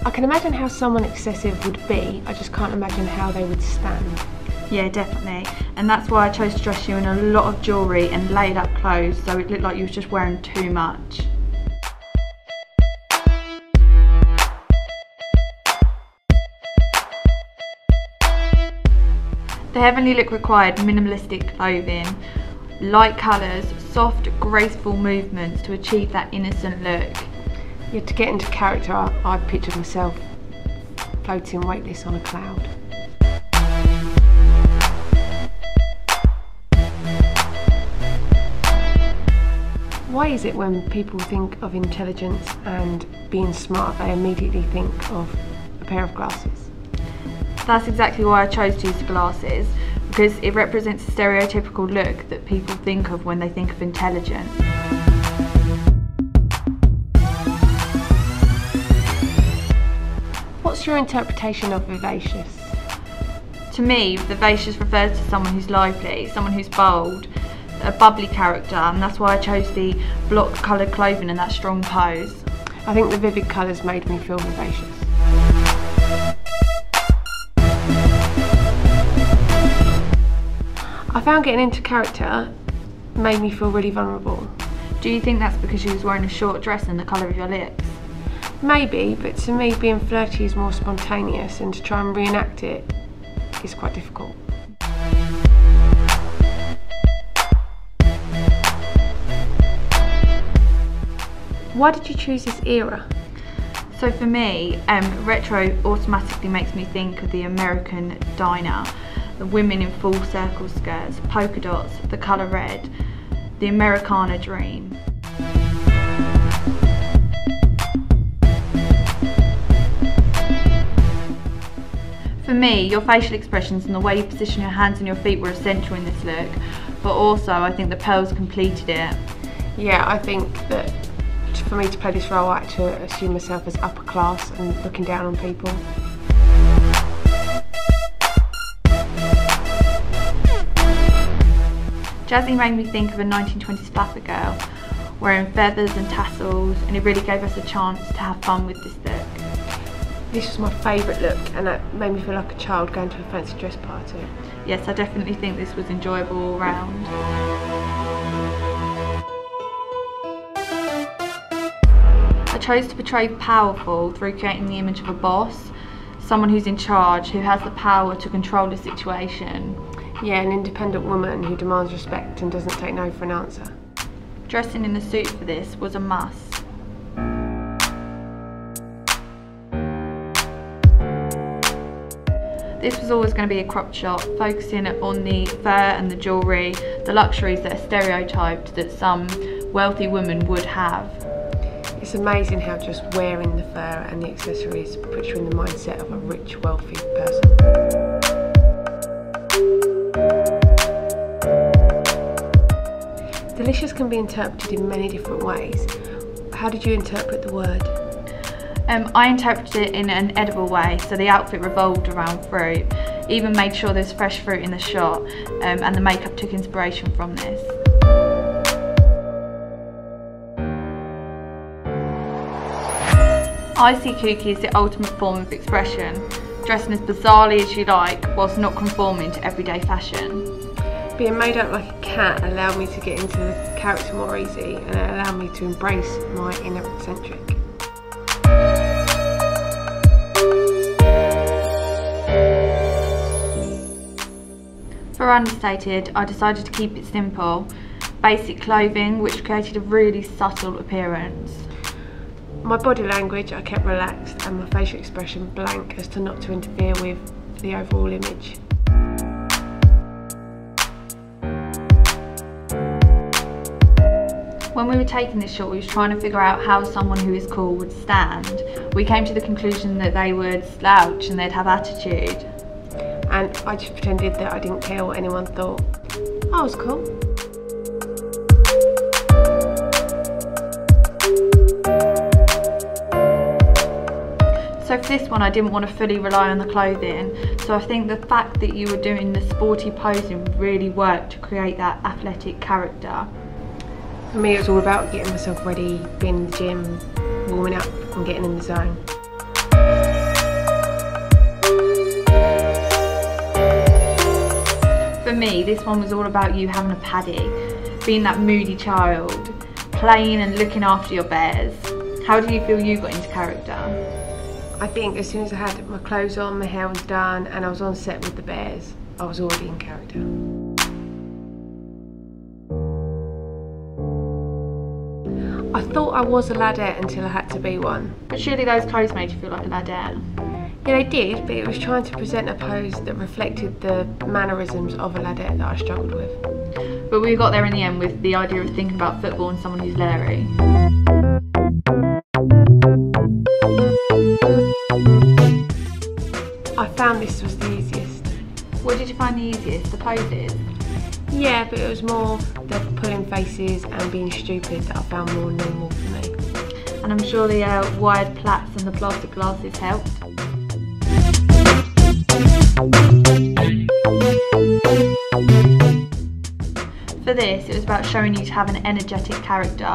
I can imagine how someone excessive would be, I just can't imagine how they would stand. Yeah, definitely. And that's why I chose to dress you in a lot of jewellery and laid up clothes so it looked like you was just wearing too much. The Heavenly look required minimalistic clothing, light colours, soft, graceful movements to achieve that innocent look. Yeah, to get into character, I pictured myself floating weightless on a cloud. Why is it when people think of intelligence and being smart, they immediately think of a pair of glasses? That's exactly why I chose to use the glasses, because it represents a stereotypical look that people think of when they think of intelligence. What's your interpretation of vivacious? To me, vivacious refers to someone who's lively, someone who's bold, a bubbly character, and that's why I chose the block coloured clothing and that strong pose. I think the vivid colours made me feel vivacious. I found getting into character made me feel really vulnerable. Do you think that's because you was wearing a short dress and the colour of your lips? Maybe, but to me being flirty is more spontaneous, and to try and reenact it is quite difficult. Why did you choose this era? So for me, retro automatically makes me think of the American diner, the women in full circle skirts, polka dots, the colour red, the Americana dream. For me, your facial expressions and the way you position your hands and your feet were essential in this look, but also I think the pearls completed it. Yeah, I think that for me to play this role, I had to assume myself as upper class and looking down on people. Jazzy made me think of a 1920s flapper girl, wearing feathers and tassels, and it really gave us a chance to have fun with this look. This was my favourite look, and it made me feel like a child going to a fancy dress party. Yes, I definitely think this was enjoyable all round. I chose to portray powerful through creating the image of a boss, someone who's in charge, who has the power to control the situation. Yeah, an independent woman who demands respect and doesn't take no for an answer. Dressing in a suit for this was a must. This was always going to be a cropped shot, focusing on the fur and the jewellery, the luxuries that are stereotyped that some wealthy woman would have. It's amazing how just wearing the fur and the accessories puts you in the mindset of a rich, wealthy person. Delicious can be interpreted in many different ways. How did you interpret the word? I interpreted it in an edible way, so the outfit revolved around fruit. Even made sure there's fresh fruit in the shot, and the makeup took inspiration from this. I see kooky as the ultimate form of expression, dressing as bizarrely as you like, whilst not conforming to everyday fashion. Being made up like a cat allowed me to get into the character more easy, and it allowed me to embrace my inner eccentric. For understated, I decided to keep it simple. Basic clothing, which created a really subtle appearance. My body language I kept relaxed, and my facial expression blank as to not to interfere with the overall image. When we were taking this shot, we was trying to figure out how someone who is cool would stand. We came to the conclusion that they would slouch and they'd have attitude. And I just pretended that I didn't care what anyone thought. I was cool. So for this one, I didn't want to fully rely on the clothing. So I think the fact that you were doing the sporty posing really worked to create that athletic character. For me, it was all about getting myself ready, being in the gym, warming up and getting in the zone. For me, this one was all about you having a paddy, being that moody child, playing and looking after your bears. How do you feel you got into character? I think as soon as I had my clothes on, my hair was done, and I was on set with the bears, I was already in character. I thought I was a ladette until I had to be one. But surely those clothes made you feel like a ladette. Yeah, they did, but it was trying to present a pose that reflected the mannerisms of a ladette that I struggled with. But we got there in the end with the idea of thinking about football and someone who's Larry. I found this was the easiest. What did you find the easiest? The poses? Yeah, but it was more the pulling faces and being stupid that I found more normal for me. And I'm sure the wired plaits and the plastic glasses helped. For this, it was about showing you to have an energetic character,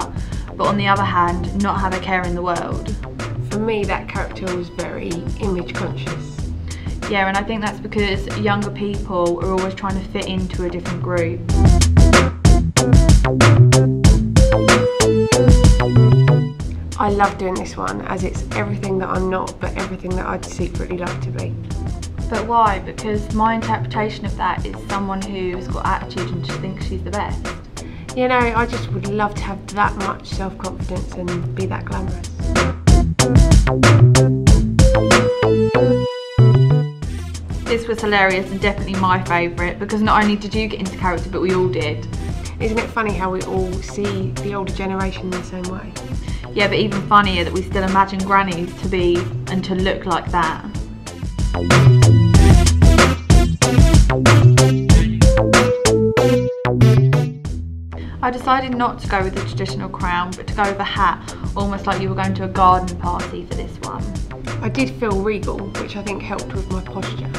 but on the other hand, not have a care in the world. For me, that character was very image conscious. Yeah, and I think that's because younger people are always trying to fit into a different group. I love doing this one as it's everything that I'm not, but everything that I'd secretly love to be. But why? Because my interpretation of that is someone who's got attitude and just thinks she's the best. You know, I just would love to have that much self-confidence and be that glamorous. This was hilarious and definitely my favourite because not only did you get into character, but we all did. Isn't it funny how we all see the older generation in the same way? Yeah, but even funnier that we still imagine grannies to be and to look like that. I decided not to go with the traditional crown, but to go with a hat, almost like you were going to a garden party for this one. I did feel regal, which I think helped with my posture.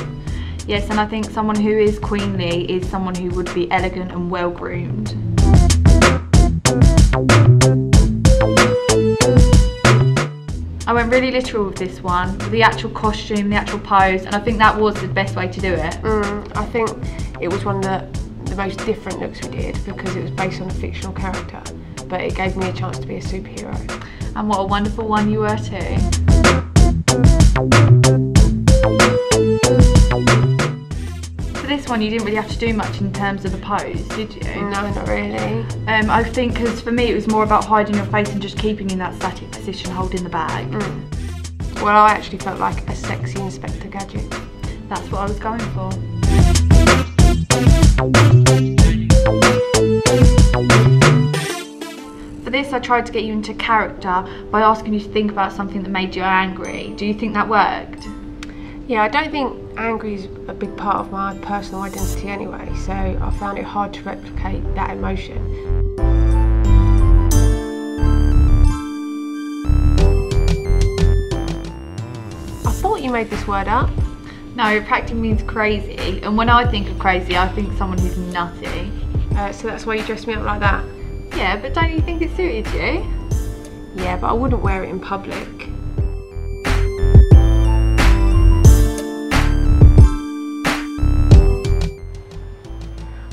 Yes, and I think someone who is queenly is someone who would be elegant and well groomed. I went really literal with this one, with the actual costume, the actual pose, and I think that was the best way to do it. I think it was one of the most different looks we did because it was based on a fictional character, but it gave me a chance to be a superhero. And what a wonderful one you were too. For this one you didn't really have to do much in terms of the pose, did you? No, not really. I think because for me it was more about hiding your face and just keeping in that static position holding the bag. Well, I actually felt like a sexy Inspector Gadget. That's what I was going for. For this I tried to get you into character by asking you to think about something that made you angry. Do you think that worked? Yeah, I don't think angry is a big part of my personal identity anyway, so I found it hard to replicate that emotion. I thought you made this word up. No, practically means crazy, and when I think of crazy, I think someone who's nutty. So that's why you dressed me up like that? Yeah, but don't you think it suited you? Yeah, but I wouldn't wear it in public.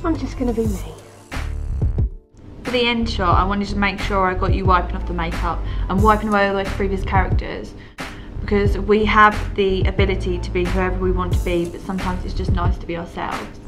I'm just gonna be me. For the end shot, I wanted to make sure I got you wiping off the makeup and wiping away all those previous characters, because we have the ability to be whoever we want to be, but sometimes it's just nice to be ourselves.